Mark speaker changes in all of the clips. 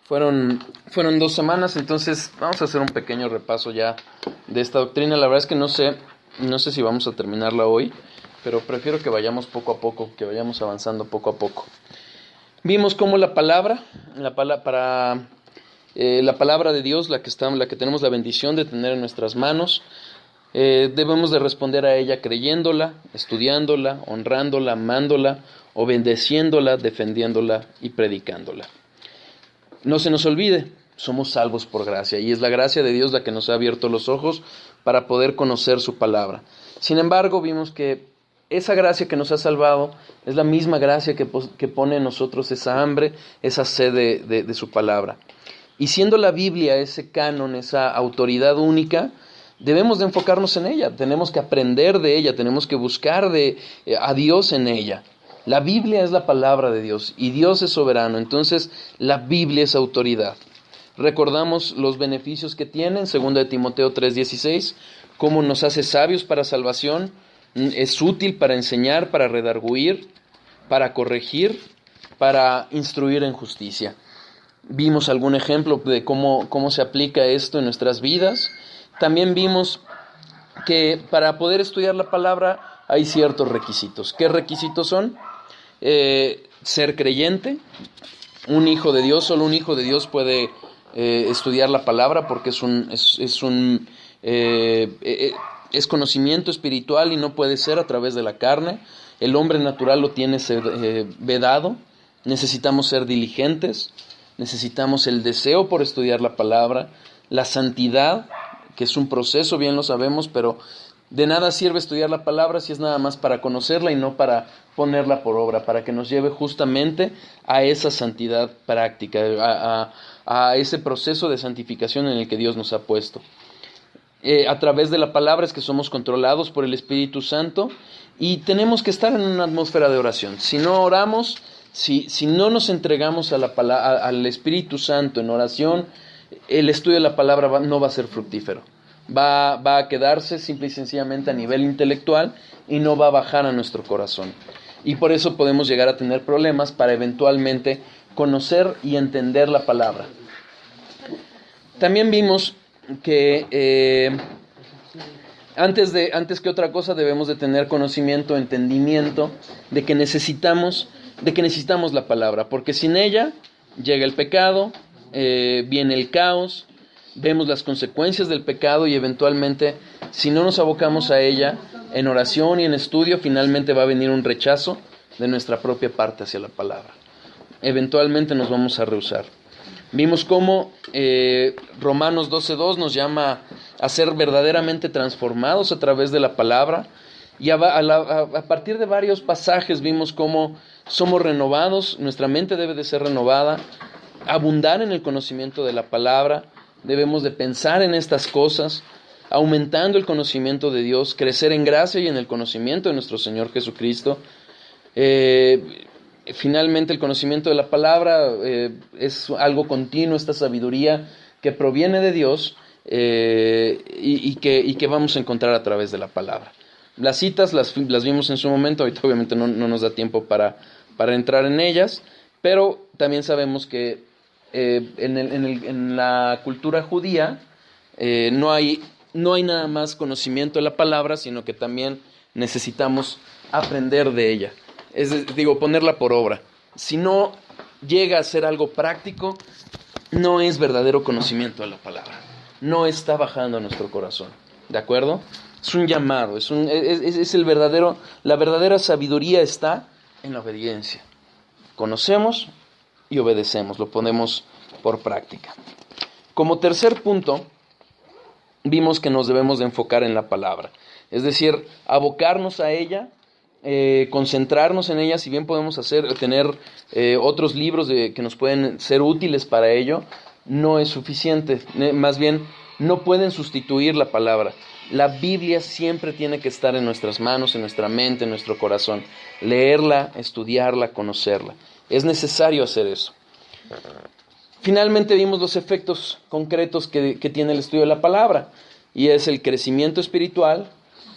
Speaker 1: Fueron 2 semanas, entonces vamos a hacer un pequeño repaso ya de esta doctrina. La verdad es que no sé si vamos a terminarla hoy, pero prefiero que vayamos poco a poco, que vayamos avanzando poco a poco. Vimos cómo la palabra de Dios, la que tenemos la bendición de tener en nuestras manos, debemos de responder a ella creyéndola, estudiándola, honrándola, amándola, obedeciéndola, defendiéndola y predicándola. No se nos olvide, somos salvos por gracia, y es la gracia de Dios la que nos ha abierto los ojos para poder conocer su palabra. Sin embargo, vimos que esa gracia que nos ha salvado es la misma gracia que pone en nosotros esa hambre, esa sed de su palabra. Y siendo la Biblia ese canon, esa autoridad única, debemos de enfocarnos en ella, tenemos que aprender de ella, tenemos que buscar a Dios en ella. La Biblia es la palabra de Dios y Dios es soberano, entonces la Biblia es autoridad. Recordamos los beneficios que tiene en 2 Timoteo 3:16, cómo nos hace sabios para salvación, es útil para enseñar, para redarguir, para corregir, para instruir en justicia. Vimos algún ejemplo de cómo se aplica esto en nuestras vidas. También vimos que para poder estudiar la palabra hay ciertos requisitos. ¿Qué requisitos son? Ser creyente, un hijo de Dios, solo un hijo de Dios puede estudiar la palabra porque es conocimiento espiritual y no puede ser a través de la carne. El hombre natural lo tiene vedado. Necesitamos ser diligentes, necesitamos el deseo por estudiar la palabra, la santidad, que es un proceso, bien lo sabemos, pero de nada sirve estudiar la palabra si es nada más para conocerla y no para ponerla por obra, para que nos lleve justamente a esa santidad práctica, a ese proceso de santificación en el que Dios nos ha puesto. A través de la palabra es que somos controlados por el Espíritu Santo y tenemos que estar en una atmósfera de oración. Si no oramos, si no nos entregamos al Espíritu Santo en oración, el estudio de la palabra no va a ser fructífero. Va a quedarse simple y sencillamente a nivel intelectual y no va a bajar a nuestro corazón. Y por eso podemos llegar a tener problemas para eventualmente conocer y entender la palabra. También vimos que antes que otra cosa debemos de tener conocimiento, entendimiento de que necesitamos la palabra, porque sin ella llega el pecado, viene el caos, vemos las consecuencias del pecado y eventualmente, si no nos abocamos a ella en oración y en estudio, finalmente va a venir un rechazo de nuestra propia parte hacia la palabra. Eventualmente nos vamos a rehusar. Vimos cómo Romanos 12:2 nos llama a ser verdaderamente transformados a través de la palabra, y a partir de varios pasajes vimos cómo somos renovados, nuestra mente debe de ser renovada, abundar en el conocimiento de la palabra, debemos de pensar en estas cosas, aumentando el conocimiento de Dios, crecer en gracia y en el conocimiento de nuestro Señor Jesucristo. Finalmente el conocimiento de la palabra es algo continuo, esta sabiduría que proviene de Dios y que vamos a encontrar a través de la palabra. Las citas las vimos en su momento, ahorita obviamente no nos da tiempo para entrar en ellas, pero también sabemos que en la cultura judía no hay nada más conocimiento de la palabra, sino que también necesitamos aprender de ella. Ponerla por obra. Si no llega a ser algo práctico, no es verdadero conocimiento de la palabra. No está bajando a nuestro corazón. ¿De acuerdo? Es un llamado, la verdadera sabiduría está en la obediencia. Conocemos y obedecemos, lo ponemos por práctica. Como tercer punto, vimos que nos debemos de enfocar en la palabra. Es decir, abocarnos a ella, concentrarnos en ella. Si bien podemos tener otros libros que nos pueden ser útiles para ello, no es suficiente. Más bien, no pueden sustituir la palabra. La Biblia siempre tiene que estar en nuestras manos, en nuestra mente, en nuestro corazón. Leerla, estudiarla, conocerla. Es necesario hacer eso. Finalmente vimos los efectos concretos que tiene el estudio de la palabra, y es el crecimiento espiritual.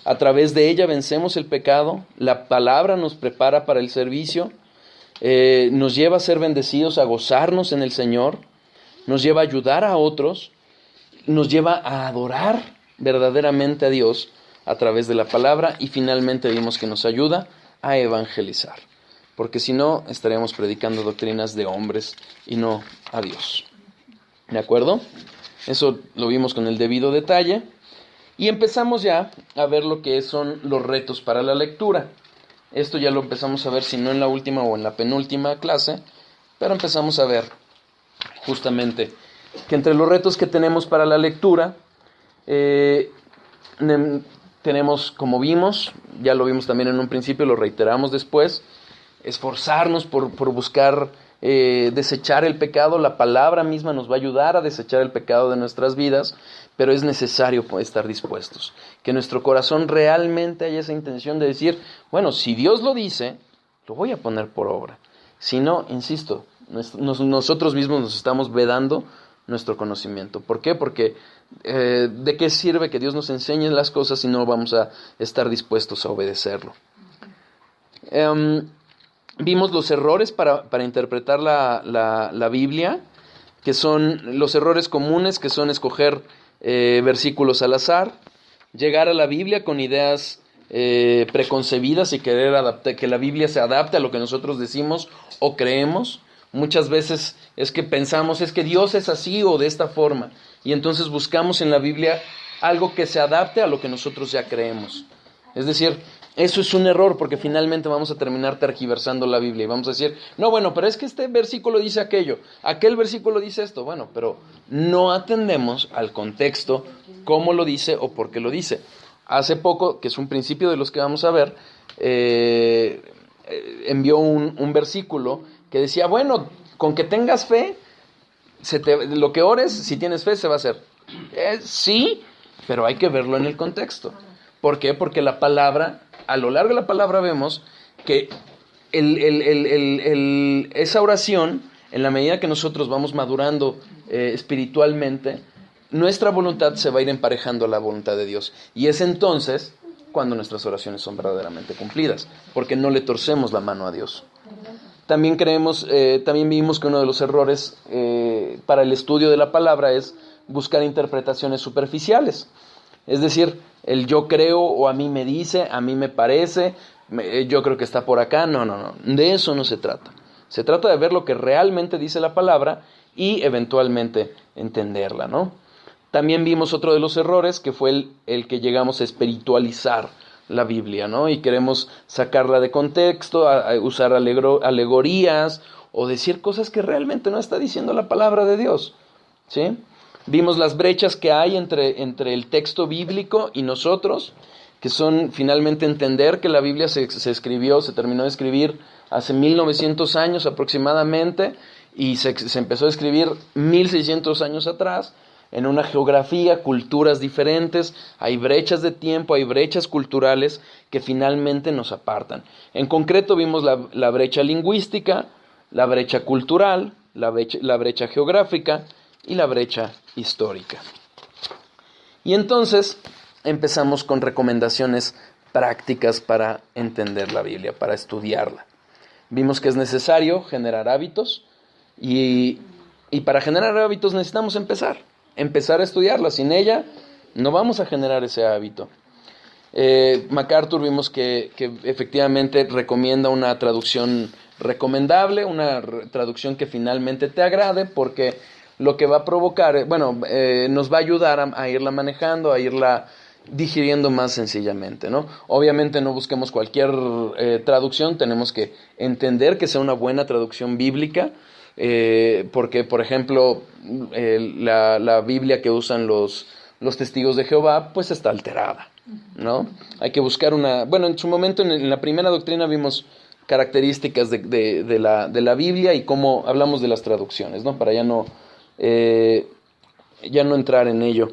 Speaker 1: A través de ella vencemos el pecado. La palabra nos prepara para el servicio, nos lleva a ser bendecidos, a gozarnos en el Señor. nos lleva a ayudar a otros, nos lleva a adorar verdaderamente a Dios a través de la palabra, y finalmente vimos que nos ayuda a evangelizar, porque si no estaríamos predicando doctrinas de hombres y no a Dios. ¿De acuerdo? Eso lo vimos con el debido detalle, y empezamos ya a ver lo que son los retos para la lectura. Esto ya lo empezamos a ver, si no en la última o en la penúltima clase, pero empezamos a ver justamente que entre los retos que tenemos para la lectura, tenemos, como vimos, ya lo vimos también en un principio, lo reiteramos después, esforzarnos por buscar desechar el pecado. La palabra misma nos va a ayudar a desechar el pecado de nuestras vidas, pero es necesario estar dispuestos, que nuestro corazón realmente haya esa intención de decir, bueno, si Dios lo dice, lo voy a poner por obra. Si no, insisto, nosotros mismos nos estamos vedando nuestro conocimiento. ¿Por qué? Porque ¿de qué sirve que Dios nos enseñe las cosas si no vamos a estar dispuestos a obedecerlo? Vimos los errores para interpretar la Biblia, que son los errores comunes, que son escoger versículos al azar, llegar a la Biblia con ideas preconcebidas y querer que la Biblia se adapte a lo que nosotros decimos o creemos. Muchas veces es que pensamos, es que Dios es así o de esta forma, y entonces buscamos en la Biblia algo que se adapte a lo que nosotros ya creemos. Es decir, eso es un error, porque finalmente vamos a terminar tergiversando la Biblia y vamos a decir, no, bueno, pero es que este versículo dice aquello, aquel versículo dice esto. Bueno, pero no atendemos al contexto, cómo lo dice o por qué lo dice. Hace poco, que es un principio de los que vamos a ver, envió un versículo que decía, bueno, con que tengas fe, lo que ores, si tienes fe, se va a hacer. Sí, pero hay que verlo en el contexto. ¿Por qué? Porque la palabra, a lo largo de la palabra vemos que esa oración, en la medida que nosotros vamos madurando espiritualmente, nuestra voluntad se va a ir emparejando a la voluntad de Dios. Y es entonces cuando nuestras oraciones son verdaderamente cumplidas, porque no le torcemos la mano a Dios. También vimos que uno de los errores para el estudio de la palabra es buscar interpretaciones superficiales. Es decir, el yo creo, o a mí me dice, a mí me parece, yo creo que está por acá. No, de eso no se trata. Se trata de ver lo que realmente dice la palabra y eventualmente entenderla, ¿no? También vimos otro de los errores, que fue el que llegamos a espiritualizar la Biblia, ¿no? Y queremos sacarla de contexto, a usar alegorías o decir cosas que realmente no está diciendo la palabra de Dios, ¿sí? Vimos las brechas que hay entre el texto bíblico y nosotros, que son finalmente entender que la Biblia se terminó de escribir hace 1900 años aproximadamente, y se empezó a escribir 1600 años atrás, en una geografía, culturas diferentes. Hay brechas de tiempo, hay brechas culturales que finalmente nos apartan. En concreto vimos la brecha lingüística, la brecha cultural, la brecha geográfica y la brecha histórica. Y entonces empezamos con recomendaciones prácticas para entender la Biblia, para estudiarla. Vimos que es necesario generar hábitos, y para generar hábitos necesitamos empezar a estudiarla. Sin ella no vamos a generar ese hábito. MacArthur vimos que efectivamente recomienda una traducción recomendable, una traducción que finalmente te agrade, porque lo que va a provocar, nos va a ayudar a irla manejando, a irla digiriendo más sencillamente, ¿no? Obviamente no busquemos cualquier traducción, tenemos que entender que sea una buena traducción bíblica, porque, por ejemplo, la Biblia que usan los testigos de Jehová, pues está alterada, ¿no? Hay que buscar en su momento, en la primera doctrina vimos características de la Biblia y cómo hablamos de las traducciones, ¿no? Para ya no entrar en ello.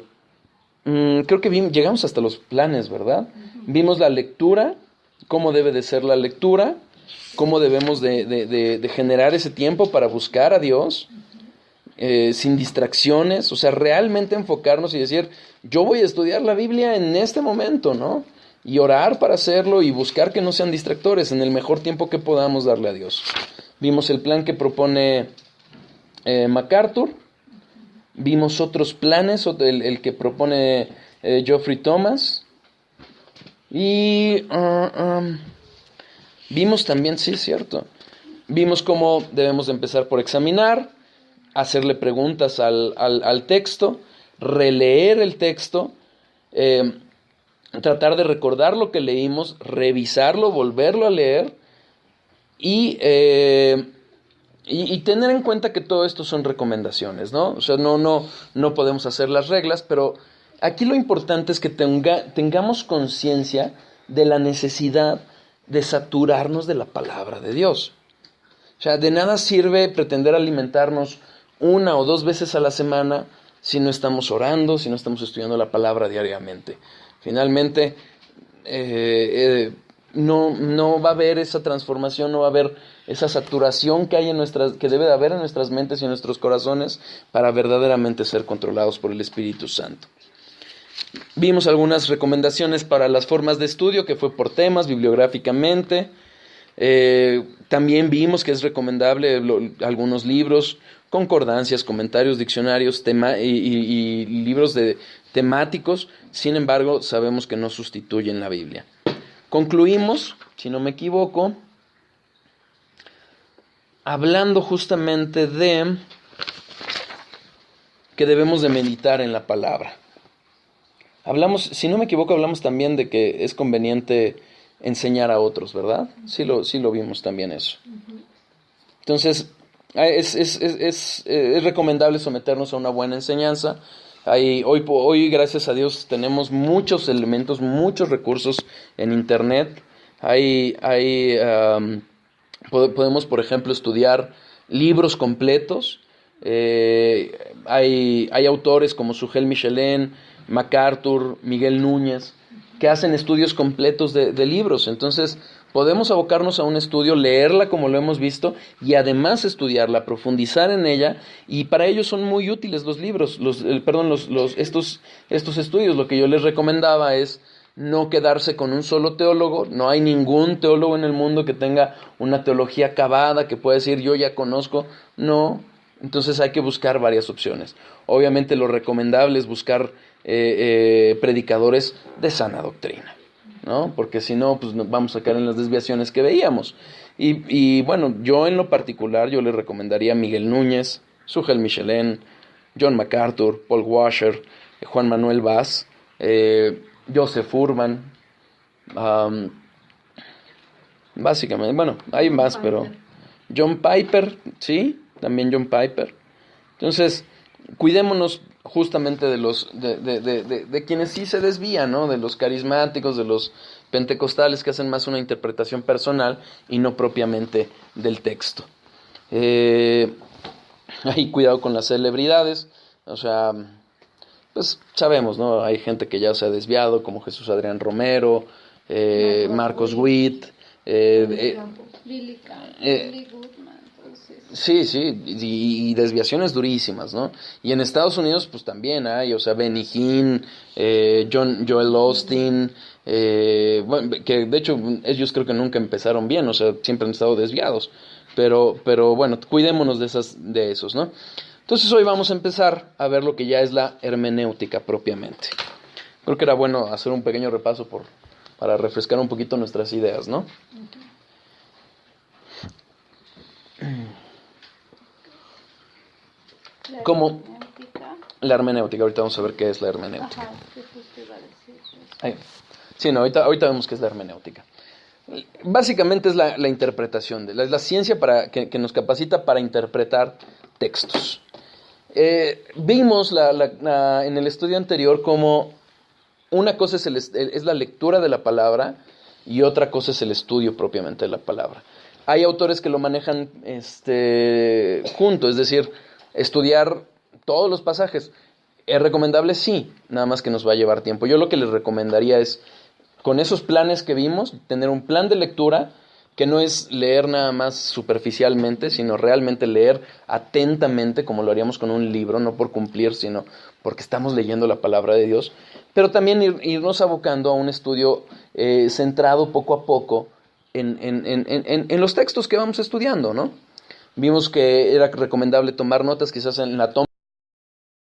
Speaker 1: Creo que llegamos hasta los planes, ¿verdad? Vimos la lectura, cómo debe de ser la lectura, cómo debemos de generar ese tiempo para buscar a Dios, sin distracciones, o sea, realmente enfocarnos y decir, yo voy a estudiar la Biblia en este momento, ¿no? Y orar para hacerlo y buscar que no sean distractores en el mejor tiempo que podamos darle a Dios. Vimos el plan que propone MacArthur, Vimos otros planes, el que propone Geoffrey Thomas. Y vimos también, sí, es cierto, vimos cómo debemos de empezar por examinar, hacerle preguntas al texto, releer el texto, tratar de recordar lo que leímos, revisarlo, volverlo a leer y tener en cuenta que todo esto son recomendaciones, ¿no? O sea, no podemos hacer las reglas, pero aquí lo importante es que tengamos conciencia de la necesidad de saturarnos de la palabra de Dios. O sea, de nada sirve pretender alimentarnos 1 o 2 veces a la semana si no estamos orando, si no estamos estudiando la palabra diariamente. Finalmente, no va a haber esa transformación, no va a haber esa saturación que debe de haber en nuestras mentes y en nuestros corazones para verdaderamente ser controlados por el Espíritu Santo. Vimos algunas recomendaciones para las formas de estudio, que fue por temas, bibliográficamente. También vimos que es recomendable algunos libros, concordancias, comentarios, diccionarios y libros temáticos. Sin embargo, sabemos que no sustituyen la Biblia. Concluimos, si no me equivoco, hablando justamente de que debemos de meditar en la palabra. Si no me equivoco, hablamos también de que es conveniente enseñar a otros, ¿verdad? Sí lo vimos también eso. Entonces, es recomendable someternos a una buena enseñanza. Hoy, gracias a Dios, tenemos muchos elementos, muchos recursos en Internet. Podemos, por ejemplo, estudiar libros completos. Hay autores como Sugel Michelén, MacArthur, Miguel Núñez, que hacen estudios completos de libros. Entonces, podemos abocarnos a un estudio, leerla como lo hemos visto, y además estudiarla, profundizar en ella, y para ello son muy útiles los libros, estos estudios. Lo que yo les recomendaba es no quedarse con un solo teólogo. No hay ningún teólogo en el mundo que tenga una teología acabada, que pueda decir yo ya conozco. No, entonces hay que buscar varias opciones. Obviamente lo recomendable es buscar predicadores de sana doctrina, ¿no? Porque si no, pues nos vamos a caer en las desviaciones que veíamos. Y bueno, yo en lo particular, yo le recomendaría a Miguel Núñez, Sugel Michelén, John MacArthur, Paul Washer, Juan Manuel Vaz, Joseph Urban, básicamente, bueno, hay más, pero John Piper, sí, también John Piper. Entonces, cuidémonos justamente de quienes sí se desvían, ¿no? De los carismáticos, de los pentecostales que hacen más una interpretación personal y no propiamente del texto. Hay cuidado con las celebridades, o sea, pues sabemos, ¿no? Hay gente que ya se ha desviado, como Jesús Adrián Romero, Marcos Witt, sí, y desviaciones durísimas, ¿no? Y en Estados Unidos, pues también hay, o sea, Benny Hinn, Joel Osteen, bueno, que de hecho ellos creo que nunca empezaron bien, o sea, siempre han estado desviados, pero bueno, cuidémonos de esos, ¿no? Entonces hoy vamos a empezar a ver lo que ya es la hermenéutica propiamente. Creo que era bueno hacer un pequeño repaso para refrescar un poquito nuestras ideas, ¿no? Como la hermenéutica, ahorita vamos a ver qué es la hermenéutica.
Speaker 2: Ajá, ¿qué te iba a decir?
Speaker 1: Sí, no, ahorita vemos qué es la hermenéutica. Básicamente es la interpretación, es la ciencia que nos capacita para interpretar textos. Vimos en el estudio anterior cómo una cosa es la lectura de la palabra y otra cosa es el estudio propiamente de la palabra. Hay autores que lo manejan junto, es decir, estudiar todos los pasajes. ¿Es recomendable? Sí, nada más que nos va a llevar tiempo. Yo lo que les recomendaría es, con esos planes que vimos, tener un plan de lectura que no es leer nada más superficialmente, sino realmente leer atentamente, como lo haríamos con un libro, no por cumplir, sino porque estamos leyendo la palabra de Dios, pero también irnos abocando a un estudio centrado poco a poco en los textos que vamos estudiando, ¿no? Vimos que era recomendable tomar notas quizás en la toma